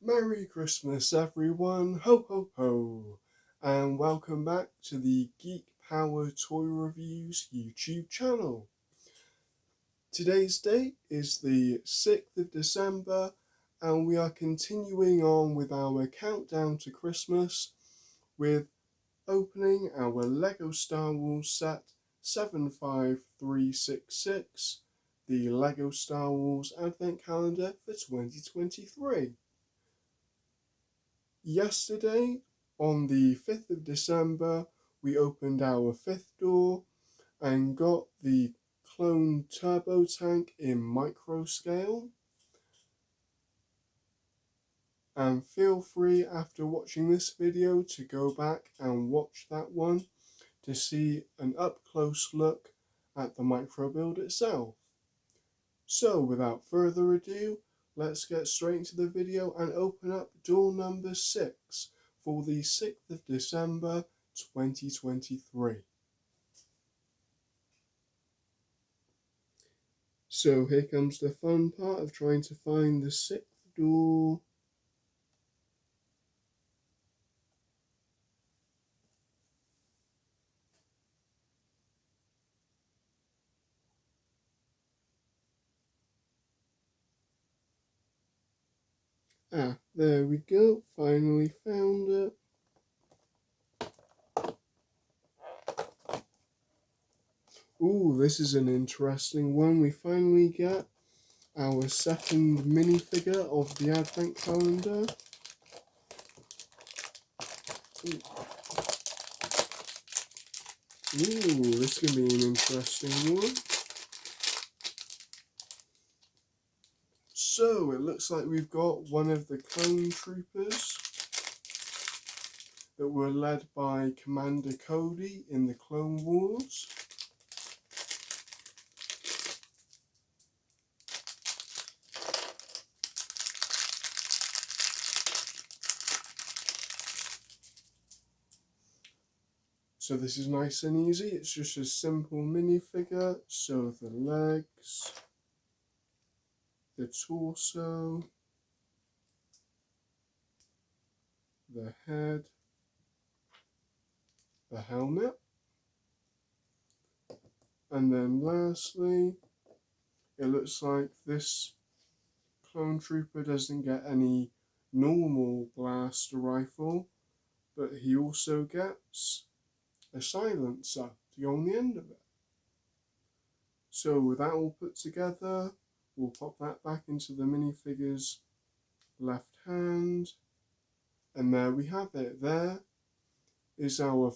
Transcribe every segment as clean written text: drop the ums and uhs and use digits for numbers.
Merry Christmas, everyone! Ho ho ho! And welcome back to the Geek Power Toy Reviews YouTube channel. Today's date is the 6th of December, and we are continuing on with our countdown to Christmas with opening our LEGO Star Wars set 75366, the LEGO Star Wars Advent Calendar for 2023. Yesterday, on the 5th of December, we opened our 5th door and got the clone turbo tank in micro scale. And feel free after watching this video to go back and watch that one to see an up close look at the micro build itself. So without further ado, let's get straight into the video and open up door number 6 for the 6th of December 2023. So here comes the fun part of trying to find the 6th door. There we go, finally found it. Ooh, this is an interesting one. We finally get our second minifigure of the Advent Calendar. Ooh, this is going to be an interesting one. So, it looks like we've got one of the clone troopers that were led by Commander Cody in the Clone Wars. So this is nice and easy, it's just a simple minifigure. So the legs, the torso, the head, the helmet, and then lastly, it looks like this clone trooper doesn't get any normal blaster rifle, but he also gets a silencer to go on the end of it. So with that all put together, we'll pop that back into the minifigure's left hand, and there we have it. There is our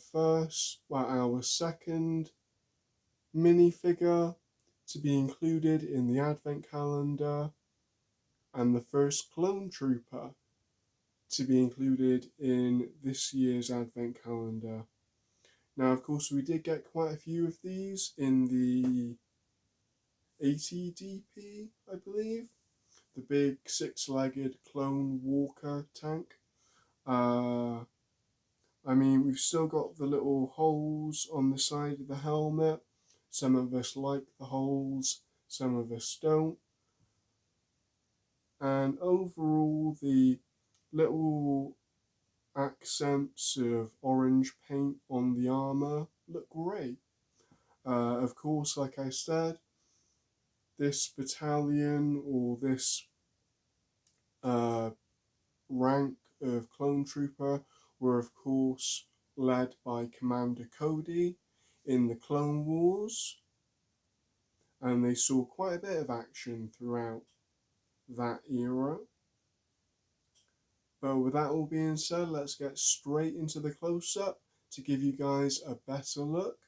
second minifigure to be included in the Advent Calendar, and the first clone trooper to be included in this year's Advent Calendar. Now, of course, we did get quite a few of these in the 80DP, I believe. The big six-legged clone walker tank. I mean, we've still got the little holes on the side of the helmet. Some of us like the holes, some of us don't. And overall, the little accents of orange paint on the armour look great. Of course, like I said, this battalion or this rank of clone trooper were of course led by Commander Cody in the Clone Wars, and they saw quite a bit of action throughout that era. But with that all being said, let's get straight into the close-up to give you guys a better look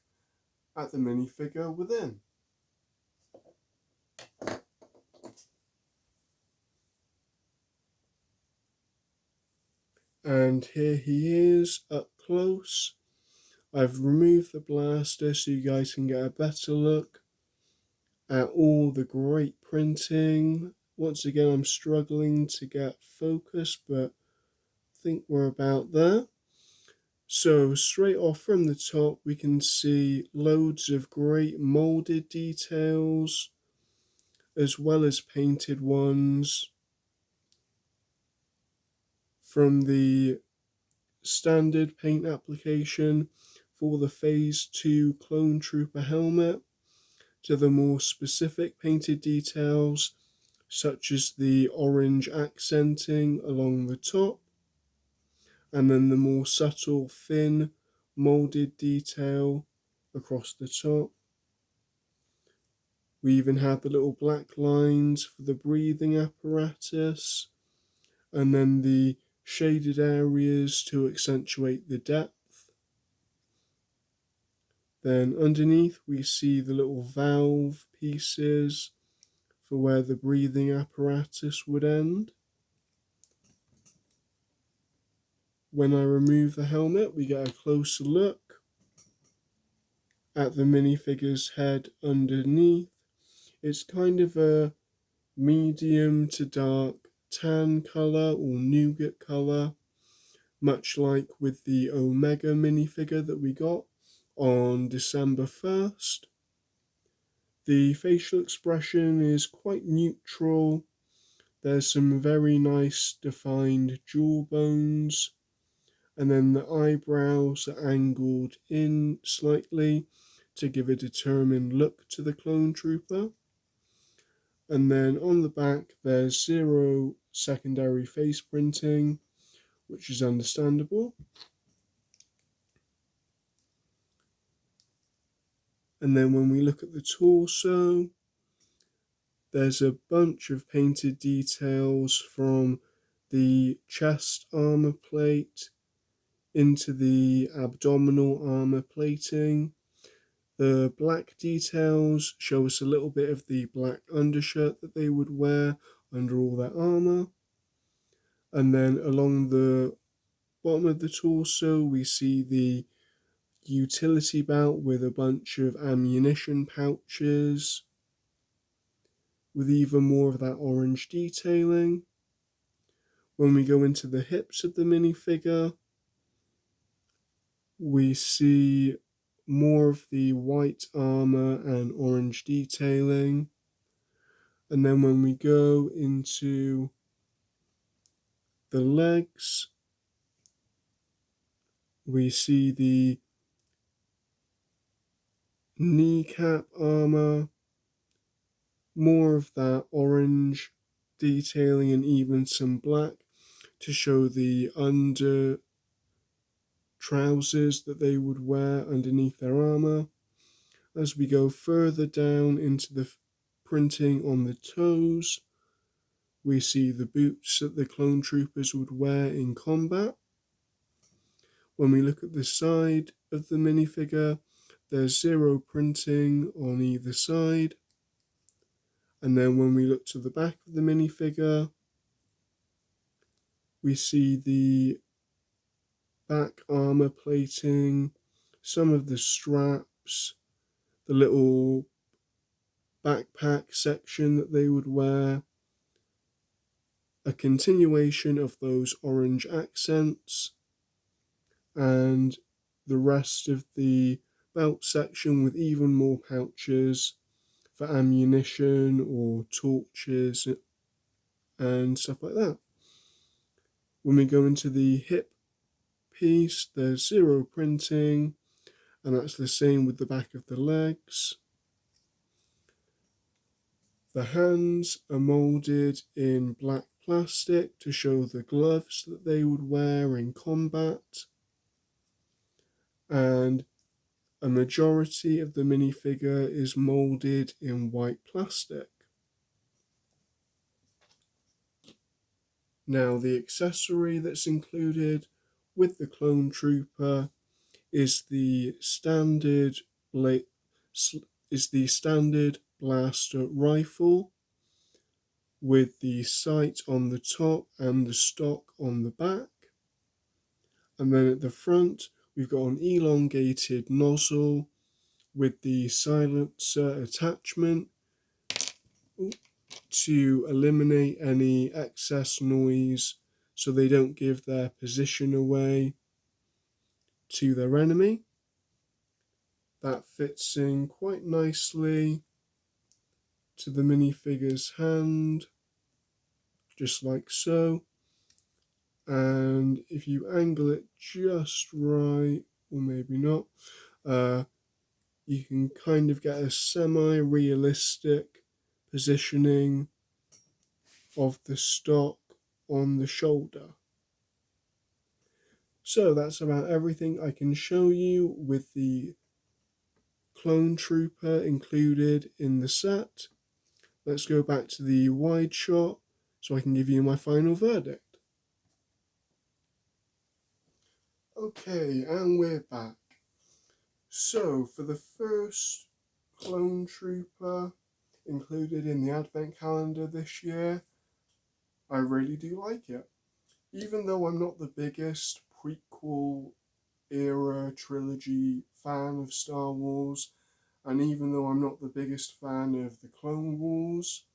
at the minifigure within. And here he is up close. I've removed the blaster so you guys can get a better look at all the great printing. Once again, I'm struggling to get focus, but I think we're about there. So straight off from the top, we can see loads of great molded details, as well as painted ones. from the standard paint application for the Phase 2 Clone Trooper helmet to the more specific painted details such as the orange accenting along the top, and then the more subtle thin moulded detail across the top. We even had the little black lines for the breathing apparatus, and then the shaded areas to accentuate the depth. Then underneath we see the little valve pieces for where the breathing apparatus would end. When I remove the helmet, we get a closer look at the minifigure's head underneath. It's kind of a medium to dark tan colour or nougat colour, much like with the Omega minifigure that we got on December 1st. The facial expression is quite neutral. There's some very nice defined jawbones, and then the eyebrows are angled in slightly to give a determined look to the clone trooper. And then on the back there's zero secondary face printing, which is understandable. And then when we look at the torso, there's a bunch of painted details from the chest armor plate into the abdominal armor plating. The black details show us a little bit of the black undershirt that they would wear under all their armor. And then along the bottom of the torso, we see the utility belt with a bunch of ammunition pouches with even more of that orange detailing. When we go into the hips of the minifigure, we see more of the white armor and orange detailing. And then when we go into the legs, we see the kneecap armor, more of that orange detailing and even some black to show the under trousers that they would wear underneath their armor. As we go further down into the printing on the toes, we see the boots that the clone troopers would wear in combat. When we look at the side of the minifigure, there's zero printing on either side. And then when we look to the back of the minifigure, we see the back armor plating, some of the straps, the little backpack section that they would wear, a continuation of those orange accents, and the rest of the belt section with even more pouches for ammunition or torches and stuff like that. When we go into the hip piece, there's zero printing, and that's the same with the back of the legs. The hands are moulded in black plastic to show the gloves that they would wear in combat, and a majority of the minifigure is moulded in white plastic. Now, the accessory that's included with the clone trooper is the standard blaster rifle with the sight on the top and the stock on the back. And then at the front, we've got an elongated nozzle with the silencer attachment to eliminate any excess noise so they don't give their position away to their enemy. That fits in quite nicely to the minifigure's hand, just like so. and if you angle it just right, or maybe not, you can kind of get a semi-realistic positioning of the stock on the shoulder. So that's about everything I can show you with the Clone Trooper included in the set. Let's go back to the wide shot so I can give you my final verdict. Okay, and we're back. So for the first Clone Trooper included in the Advent calendar this year, I really do like it. Even though I'm not the biggest prequel era trilogy fan of Star Wars, and even though I'm not the biggest fan of the Clone Wars,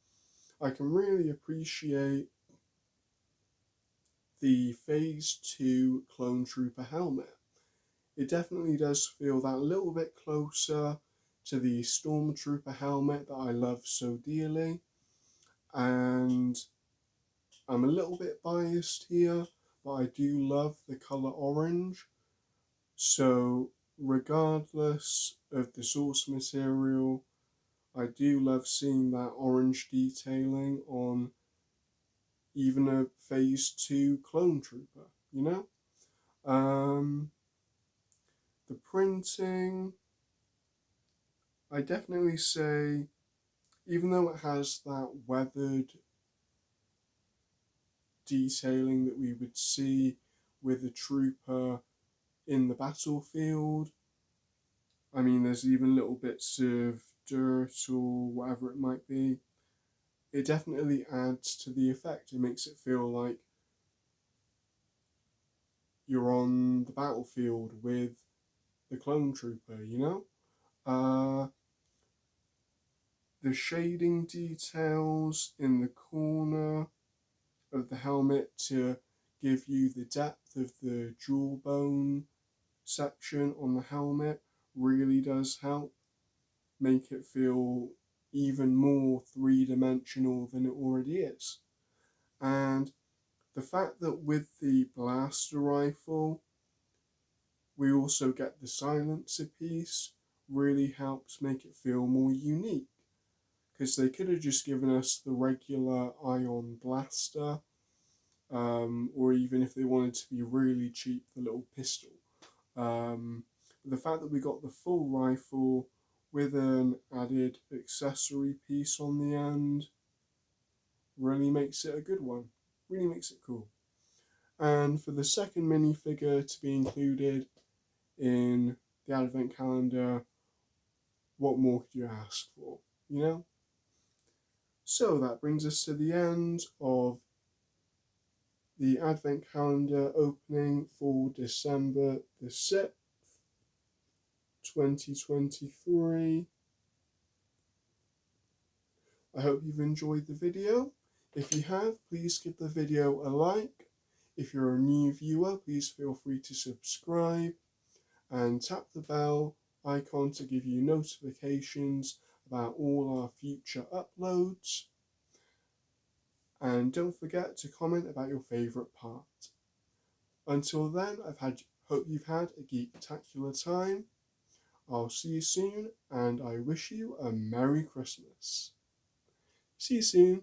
I can really appreciate the Phase 2 Clone Trooper helmet. It definitely does feel that little bit closer to the Stormtrooper helmet that I love so dearly, and I'm a little bit biased here, but I do love the colour orange. So regardless of the source material, I do love seeing that orange detailing on even a Phase 2 Clone Trooper, you know? The printing, I definitely say, even though it has that weathered detailing that we would see with a trooper in the battlefield, I mean, there's even little bits of dirt or whatever it might be. It definitely adds to the effect. It makes it feel like you're on the battlefield with the clone trooper, you know? The shading details in the corner of the helmet to give you the depth of the jawbone section on the helmet really does help make it feel even more three-dimensional than it already is. And the fact that with the blaster rifle we also get the silencer piece really helps make it feel more unique, because they could have just given us the regular ion blaster, or even if they wanted to be really cheap, the little pistol. The fact that we got the full rifle with an added accessory piece on the end really makes it a good one, really makes it cool. And for the second minifigure to be included in the advent calendar, what more could you ask for, you know? So that brings us to the end of the advent calendar opening for December the 6th, 2023. I hope you've enjoyed the video. If you have, please give the video a like. If you're a new viewer, please feel free to subscribe and tap the bell icon to give you notifications about all our future uploads. And don't forget to comment about your favourite part. Until then, hope you've had a geek-tacular time. I'll see you soon, and I wish you a Merry Christmas. See you soon.